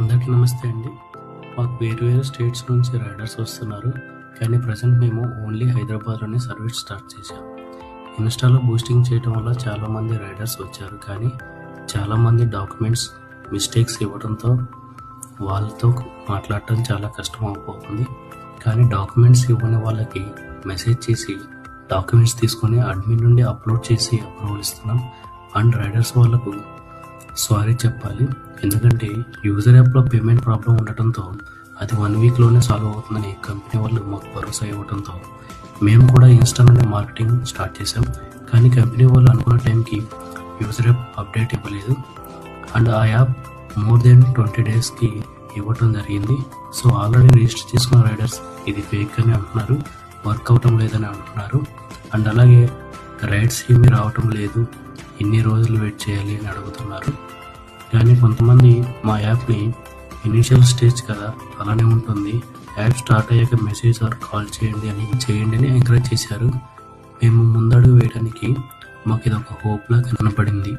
అందరికీ నమస్తే అండి. మాకు వేరు వేరు స్టేట్స్ నుంచి రైడర్స్ వస్తున్నారు. కానీ ప్రజెంట్ మేము ఓన్లీ హైదరాబాద్‌లోనే సర్వీస్ స్టార్ట్ చేశాం. ఇన్‌స్టాలో బూస్టింగ్ చేయడం వల్ల చాలామంది రైడర్స్ వచ్చారు. కానీ చాలామంది డాక్యుమెంట్స్ మిస్టేక్స్ ఇవ్వడంతో వాళ్ళతో మాట్లాడటం చాలా కష్టం అయిపోతుంది. కానీ డాక్యుమెంట్స్ ఇవ్వని వాళ్ళకి మెసేజ్ చేసి డాక్యుమెంట్స్ తీసుకొని అడ్మిన్ నుండి అప్లోడ్ చేసి అప్రూవల్ ఇస్తున్నాం. అండ్ రైడర్స్ వాళ్ళకు సారీ చెప్పాలి. ఎందుకంటే యూజర్ యాప్లో పేమెంట్ ప్రాబ్లం ఉండటంతో అది 1 వీక్లోనే సాల్వ్ అవుతుందని కంపెనీ వాళ్ళు మాకు భరోసా ఇవ్వడంతో మేము కూడా ఇన్స్టా నుండి మార్కెటింగ్ స్టార్ట్ చేసాం. కానీ కంపెనీ వాళ్ళు అనుకున్న టైంకి యూజర్ యాప్ అప్డేట్ ఇవ్వలేదు. అండ్ ఆ యాప్ మోర్ దెన్ 20 డేస్కి ఇవ్వటం జరిగింది. సో ఆల్రెడీ రిజిస్టర్ చేసుకున్న రైడర్స్ ఇది ఫేక్ అని అంటున్నారు, వర్క్ అవటం లేదని అంటున్నారు. అండ్ అలాగే రైడ్స్ ఏమీ రావటం లేదు, ఎన్ని రోజులు వెయిట్ చేయాలి అని అడుగుతున్నారు. కానీ కొంతమంది మా యాప్ని ఇనీషియల్ స్టేజ్ కదా అలానే ఉంటుంది, యాప్ స్టార్ట్ అయ్యాక మెసేజ్ ఆర్ కాల్ చేయండి అని ఎంకరేజ్ చేశారు. మేము ముందడుగు వేయడానికి మాకు ఇది ఒక హోప్లా కనపడింది.